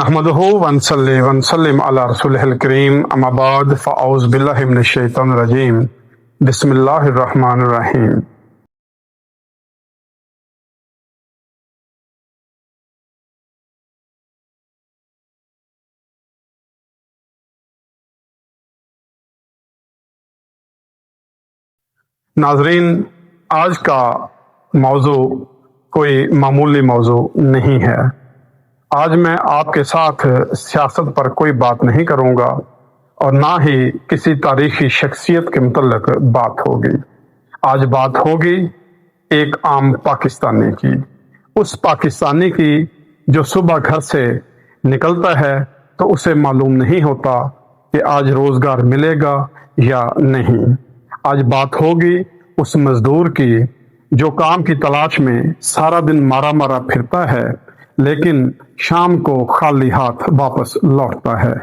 नहमदुहु वनसल्ली वनसल्लिम अला रसूलिहिल करीम अम्मा बाद फ़अऊज़ु बिल्लाहि मिनश शैतानिर रजीम बिस्मिल्लाहिर रहमानिर रहीम। नाज़रीन, आज का मौजू कोई मामूली मौजू नहीं है। आज मैं आपके साथ सियासत पर कोई बात नहीं करूंगा और ना ही किसी तारीखी शख्सियत के मुतल्लिक बात होगी। आज बात होगी एक आम पाकिस्तानी की, उस पाकिस्तानी की जो सुबह घर से निकलता है तो उसे मालूम नहीं होता कि आज रोज़गार मिलेगा या नहीं। आज बात होगी उस मजदूर की जो काम की तलाश में सारा दिन मारा मारा फिरता है लेकिन शाम को खाली हाथ वापस लौटता है।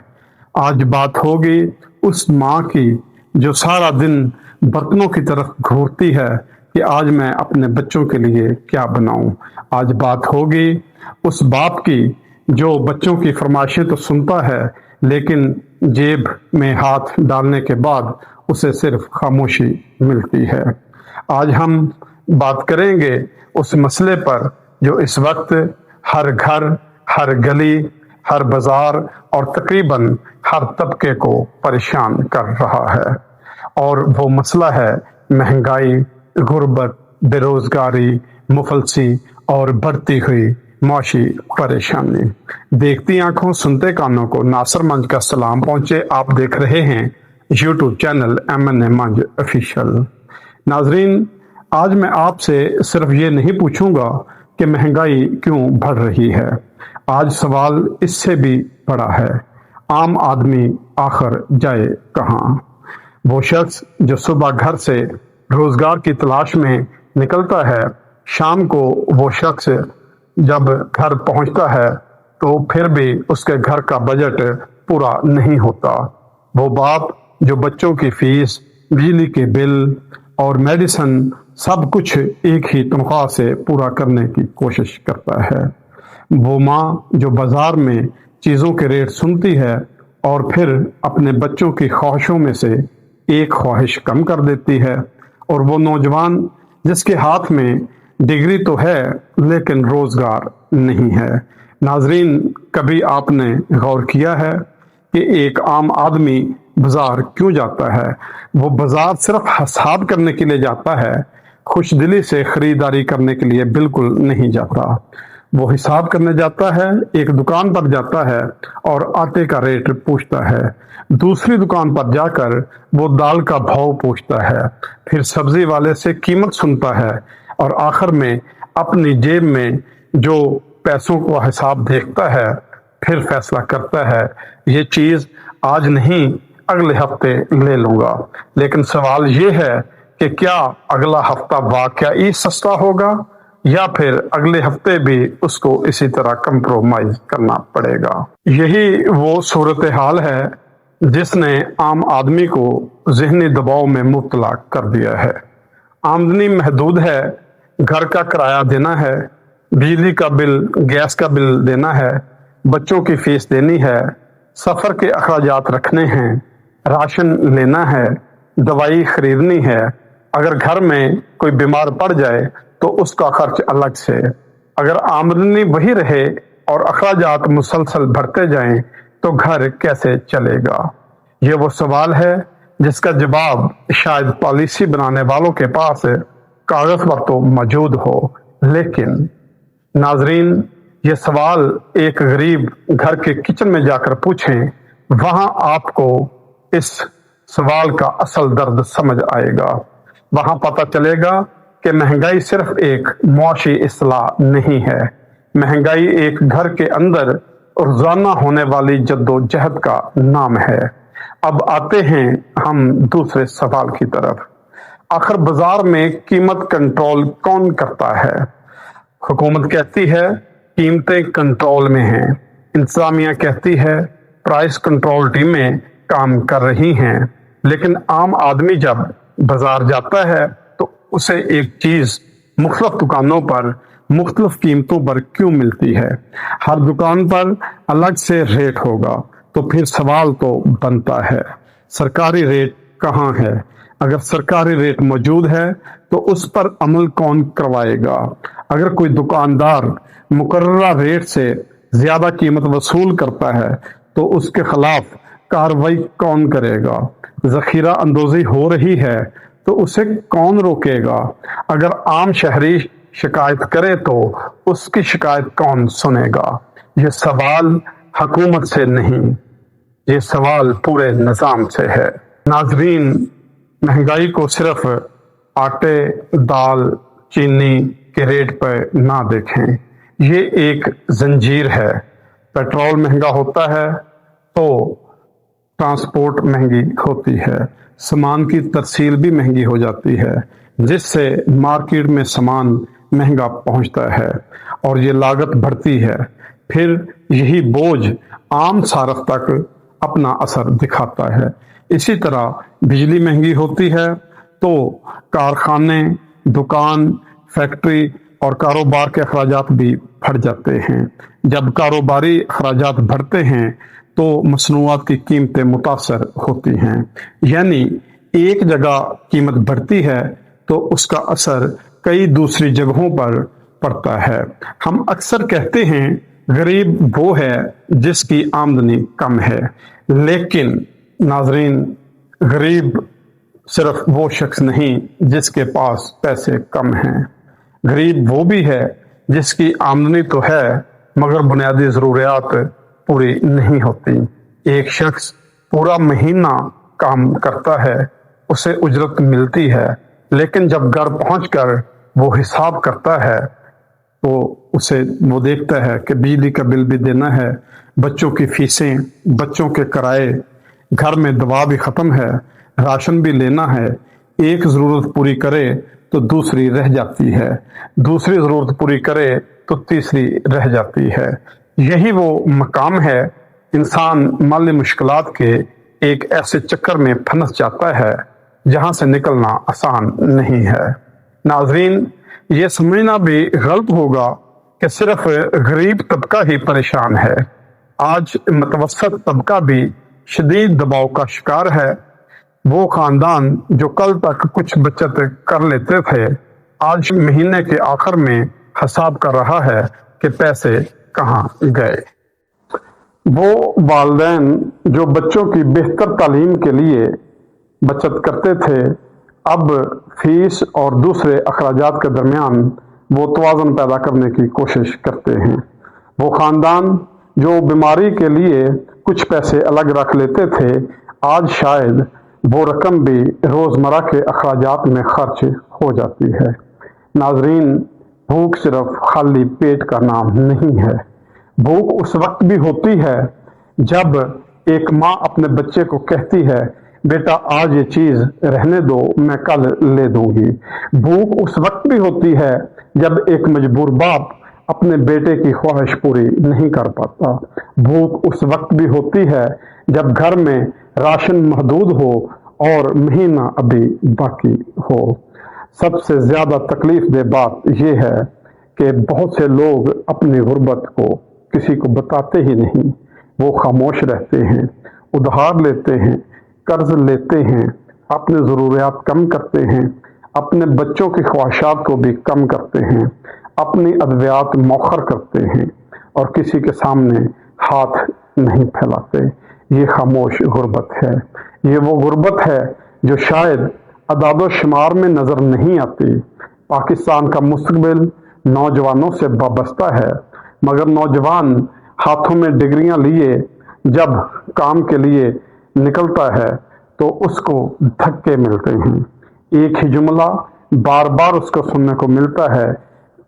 आज बात होगी उस माँ की जो सारा दिन बर्तनों की तरफ घूरती है कि आज मैं अपने बच्चों के लिए क्या बनाऊं। आज बात होगी उस बाप की जो बच्चों की फरमाइशें तो सुनता है लेकिन जेब में हाथ डालने के बाद उसे सिर्फ खामोशी मिलती है। आज हम बात करेंगे उस मसले पर जो इस वक्त हर घर, हर गली, हर बाजार और तकरीबन हर तबके को परेशान कर रहा है, और वो मसला है महंगाई, गुर्बत, बेरोजगारी, मुफलसी और बढ़ती हुई माशी परेशानी। देखती आंखों सुनते कानों को नासर मंज का सलाम पहुंचे। आप देख रहे हैं यूट्यूब चैनल MNA मंज ऑफिशियल। नाजरीन, आज मैं आपसे सिर्फ ये नहीं पूछूंगा कि महंगाई क्यों बढ़ रही है। आज सवाल इससे भी बड़ा है, आम आदमी आखिर जाए कहाँ। वो शख्स जो सुबह घर से रोजगार की तलाश में निकलता है, शाम को वो शख्स जब घर पहुंचता है तो फिर भी उसके घर का बजट पूरा नहीं होता। वो बाप जो बच्चों की फीस, बिजली के बिल और मेडिसिन सब कुछ एक ही तनख्वाह से पूरा करने की कोशिश करता है। वो माँ जो बाजार में चीज़ों के रेट सुनती है और फिर अपने बच्चों की ख्वाहिशों में से एक ख्वाहिश कम कर देती है। और वो नौजवान जिसके हाथ में डिग्री तो है लेकिन रोज़गार नहीं है। नाजरीन, कभी आपने गौर किया है कि एक आम आदमी बाजार क्यों जाता है? वो बाजार सिर्फ हिसाब करने के लिए जाता है, खुश दिली से खरीदारी करने के लिए बिल्कुल नहीं जाता। वो हिसाब करने जाता है, एक दुकान पर जाता है और आटे का रेट पूछता है, दूसरी दुकान पर जाकर वो दाल का भाव पूछता है, फिर सब्जी वाले से कीमत सुनता है और आखिर में अपनी जेब में जो पैसों को हिसाब देखता है फिर फैसला करता है ये चीज़ आज नहीं अगले हफ्ते ले लूंगा। लेकिन सवाल ये है कि क्या अगला हफ्ता वाकई सस्ता होगा या फिर अगले हफ्ते भी उसको इसी तरह कंप्रोमाइज करना पड़ेगा। यही वो सूरत हाल है जिसने आम आदमी को ज़हनी दबाव में मुब्तला कर दिया है। आमदनी महदूद है, घर का किराया देना है, बिजली का बिल, गैस का बिल देना है, बच्चों की फीस देनी है, सफ़र के अखराजात रखने हैं, राशन लेना है, दवाई खरीदनी है। अगर घर में कोई बीमार पड़ जाए तो उसका खर्च अलग से। अगर आमदनी वही रहे और अखराजात मुसलसल बढ़ते जाएं तो घर कैसे चलेगा? ये वो सवाल है जिसका जवाब शायद पॉलिसी बनाने वालों के पास कागज पर तो मौजूद हो, लेकिन नाजरीन, ये सवाल एक गरीब घर के किचन में जाकर पूछें, वहां आपको इस सवाल का असल दर्द समझ आएगा। वहां पता चलेगा कि महंगाई सिर्फ एक मुआशी इस्लाह नहीं है, महंगाई एक घर के अंदर रोजाना होने वाली जद्दोजहद का नाम है। अब आते हैं हम दूसरे सवाल की तरफ। आखिर बाजार में कीमत कंट्रोल कौन करता है? हुकूमत कहती है कीमतें कंट्रोल में हैं, इंतजामिया कहती है प्राइस कंट्रोल टीमें काम कर रही हैं, लेकिन आम आदमी जब बाजार जाता है तो उसे एक चीज मुख्तलिफ दुकानों पर مختلف قیمتوں پر کیوں ملتی ہے؟ ہر دکان پر الگ سے ریٹ ہوگا تو پھر سوال تو بنتا ہے سرکاری ریٹ کہاں ہے؟ اگر سرکاری ریٹ موجود ہے تو اس پر عمل کون کروائے گا؟ اگر کوئی دکاندار مقررہ ریٹ سے زیادہ قیمت وصول کرتا ہے تو اس کے خلاف کارروائی کون کرے گا؟ ذخیرہ اندوزی ہو رہی ہے تو اسے کون روکے گا؟ اگر عام شہری شکایت کرے تو اس کی شکایت کون سنے گا؟ یہ سوال حکومت سے نہیں، یہ سوال پورے نظام سے ہے۔ ناظرین، مہنگائی کو صرف آٹے، دال، چینی کے ریٹ پر نہ دیکھیں، یہ ایک زنجیر ہے۔ پیٹرول مہنگا ہوتا ہے تو ٹرانسپورٹ مہنگی ہوتی ہے، سامان کی ترسیل بھی مہنگی ہو جاتی ہے، جس سے مارکیٹ میں سامان مہنگا پہنچتا ہے اور یہ لاگت بڑھتی ہے، پھر یہی بوجھ عام صارف تک اپنا اثر دکھاتا ہے۔ اسی طرح بجلی مہنگی ہوتی ہے تو کارخانے، دکان، فیکٹری اور کاروبار کے اخراجات بھی بڑھ جاتے ہیں۔ جب کاروباری اخراجات بڑھتے ہیں تو مصنوعات کی قیمتیں متاثر ہوتی ہیں، یعنی ایک جگہ قیمت بڑھتی ہے تو اس کا اثر کئی دوسری جگہوں پر پڑتا ہے۔ ہم اکثر کہتے ہیں غریب وہ ہے جس کی آمدنی کم ہے، لیکن ناظرین، غریب صرف وہ شخص نہیں جس کے پاس پیسے کم ہیں، غریب وہ بھی ہے جس کی آمدنی تو ہے مگر بنیادی ضروریات پوری نہیں ہوتی۔ ایک شخص پورا مہینہ کام کرتا ہے، اسے اجرت ملتی ہے، لیکن جب گھر پہنچ کر وہ حساب کرتا ہے تو وہ دیکھتا ہے کہ بجلی کا بل بھی دینا ہے، بچوں کی فیسیں، بچوں کے کرائے، گھر میں دوا بھی ختم ہے، راشن بھی لینا ہے۔ ایک ضرورت پوری کرے تو دوسری رہ جاتی ہے، دوسری ضرورت پوری کرے تو تیسری رہ جاتی ہے۔ یہی وہ مقام ہے، انسان مالی مشکلات کے ایک ایسے چکر میں پھنس جاتا ہے جہاں سے نکلنا آسان نہیں ہے۔ ناظرین، یہ سمجھنا بھی غلط ہوگا کہ صرف غریب طبقہ ہی پریشان ہے۔ آج متوسط طبقہ بھی شدید دباؤ کا شکار ہے۔ وہ خاندان جو کل تک کچھ بچت کر لیتے تھے، آج مہینے کے آخر میں حساب کر رہا ہے کہ پیسے کہاں گئے۔ وہ والدین جو بچوں کی بہتر تعلیم کے لیے بچت کرتے تھے، اب فیس اور دوسرے اخراجات کے درمیان وہ توازن پیدا کرنے کی کوشش کرتے ہیں۔ وہ خاندان جو بیماری کے لیے کچھ پیسے الگ رکھ لیتے تھے، آج شاید وہ رقم بھی روزمرہ کے اخراجات میں خرچ ہو جاتی ہے۔ ناظرین، بھوک صرف خالی پیٹ کا نام نہیں ہے۔ بھوک اس وقت بھی ہوتی ہے جب ایک ماں اپنے بچے کو کہتی ہے، بیٹا آج یہ چیز رہنے دو، میں کل لے دوں گی۔ بھوک اس وقت بھی ہوتی ہے جب ایک مجبور باپ اپنے بیٹے کی خواہش پوری نہیں کر پاتا۔ بھوک اس وقت بھی ہوتی ہے جب گھر میں راشن محدود ہو اور مہینہ ابھی باقی ہو۔ سب سے زیادہ تکلیف دہ بات یہ ہے کہ بہت سے لوگ اپنی غربت کو کسی کو بتاتے ہی نہیں۔ وہ خاموش رہتے ہیں، ادھار لیتے ہیں، قرض لیتے ہیں، اپنی ضروریات کم کرتے ہیں، اپنے بچوں کی خواہشات کو بھی کم کرتے ہیں، اپنی ادویات مؤخر کرتے ہیں اور کسی کے سامنے ہاتھ نہیں پھیلاتے۔ یہ خاموش غربت ہے۔ یہ وہ غربت ہے جو شاید اعداد و شمار میں نظر نہیں آتی۔ پاکستان کا مستقبل نوجوانوں سے وابستہ ہے، مگر نوجوان ہاتھوں میں ڈگریاں لیے جب کام کے لیے نکلتا ہے تو اس کو دھکے ملتے ہیں۔ ایک ہی جملہ بار بار اس کو سننے کو ملتا ہے،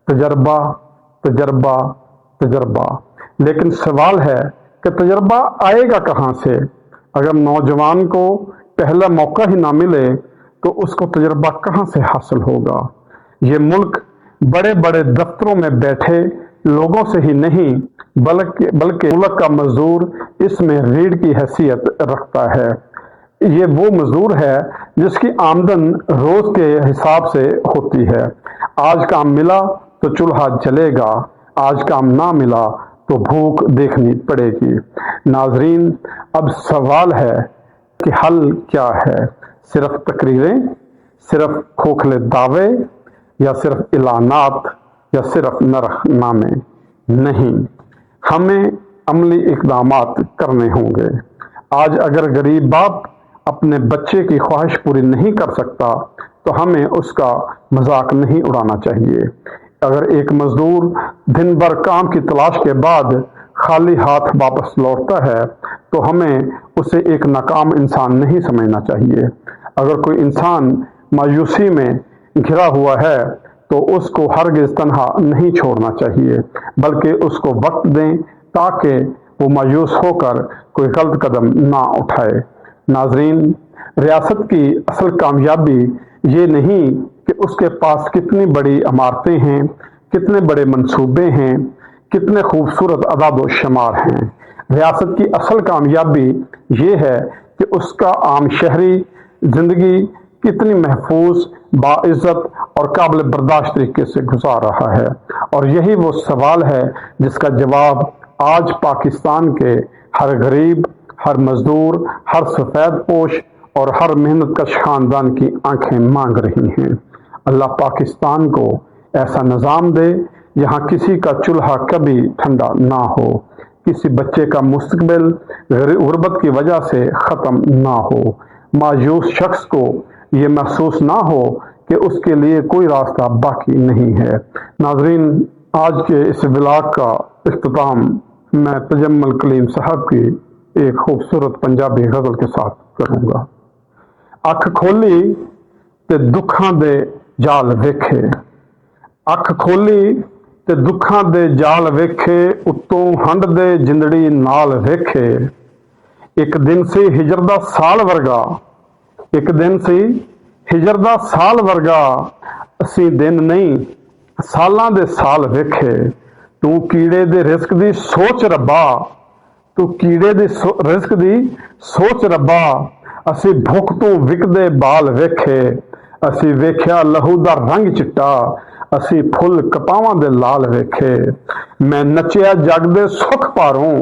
تجربہ، تجربہ، تجربہ۔ لیکن سوال ہے کہ تجربہ آئے گا کہاں سے؟ اگر نوجوان کو پہلا موقع ہی نہ ملے تو اس کو تجربہ کہاں سے حاصل ہوگا؟ یہ ملک بڑے بڑے دفتروں میں بیٹھے لوگوں سے ہی نہیں بلکہ ملک کا مزدور اس میں ریڑھ کی حیثیت رکھتا ہے۔ یہ وہ مزدور ہے جس کی آمدن روز کے حساب سے ہوتی ہے۔ آج کام ملا تو चूल्हा जलेगा, आज काम ना मिला तो भूख देखनी पड़ेगी। नाजरीन, अब सवाल है कि हल क्या है? सिर्फ तकरीरें, सिर्फ खोखले दावे, या सिर्फ इलानात, या सिर्फ नरखनामे? नहीं, हमें अमली इकदामात करने होंगे। आज अगर गरीब बाप अपने बच्चे की ख्वाहिश पूरी नहीं कर सकता तो हमें उसका मजाक नहीं उड़ाना चाहिए। अगर एक मजदूर दिन भर काम की तलाश के बाद खाली हाथ वापस लौटता है तो हमें उसे एक नाकाम इंसान नहीं समझना चाहिए। अगर कोई इंसान मायूसी में घिरा हुआ है तो उसको हरगिज तन्हा नहीं छोड़ना चाहिए, बल्कि उसको वक्त दें ताकि वो मायूस होकर कोई गलत कदम ना उठाए। नाजरीन, रियासत की असल कामयाबी ये नहीं कि उसके पास कितनी बड़ी इमारतें हैं, कितने बड़े मंसूबे हैं, कितने खूबसूरत अदाद व शुमार हैं। रियासत की असल कामयाबी ये है कि उसका आम शहरी जिंदगी कितनी महफूज, बाइज्जत और काबिल बर्दाश्त तरीके से गुजार रहा है। और यही वो सवाल है जिसका जवाब आज पाकिस्तान के हर गरीब, हर मजदूर, हर सफ़ेद पोश और हर मेहनत कश खानदान की आंखें मांग रही हैं। अल्लाह पाकिस्तान को ऐसा निज़ाम दे यहाँ किसी का चूल्हा कभी ठंडा ना हो, किसी बच्चे का मुस्तकबिल गुर्बत की वजह से ख़त्म ना हो, मायूस शख्स को ये महसूस ना हो कि उसके लिए कोई रास्ता बाकी नहीं है। नाजरीन, आज के इस व्लॉग का इख्तिताम मैं तजम्मुल कलीम साहब की एक खूबसूरत पंजाबी गज़ल के साथ करूँगा। अख खोली ते दुखां दे जाल वेखे, अख खोली ते दुखां दे जाल वेखे, उत्तों हंड दे जिंदड़ी नाल वेखे। एक दिन सी हिजर दा साल वर्गा, एक दिन सी हिजर दा साल वर्गा, असी दिन नहीं सालां दे साल वेखे। तू कीड़े दे रिस्क दी सोच रब्बा, तू कीड़े दे रिस्क दी सोच रब्बा, असी भुख तो विकदे बाल वेखे। असी वेख्या लहू दा रंग चिट्टा, असी फुल कपावां दे लाल वेखे। मैं नचिया जग दे सुख पारों,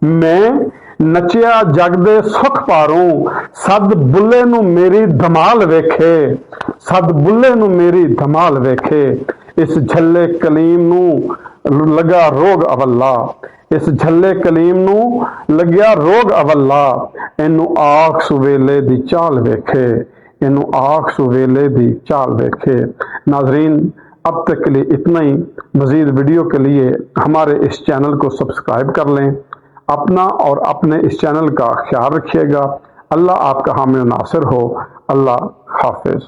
मैं नचिया जग दे सुख पारों, सद बुल्ले नू मेरी धमाल वेखे, सद बुल्ले नू मेरी धमाल वेखे। इस झल्ले कलीम नू लगा रोग अवल्ला, इस झल्ले कलीम नू लग्या रोग अवल्ला। इनू आख सुवेले दी चाल वेखे, इनू आख सुवेले दी चाल वेखे। नाजरीन, अब तक के लिए इतना ही। मज़ीद वीडियो के लिए हमारे इस चैनल को सब्सक्राइब कर लें। अपना और अपने इस चैनल का ख्याल रखिएगा। अल्लाह आपका हामी नासिर हो। अल्लाह हाफिज।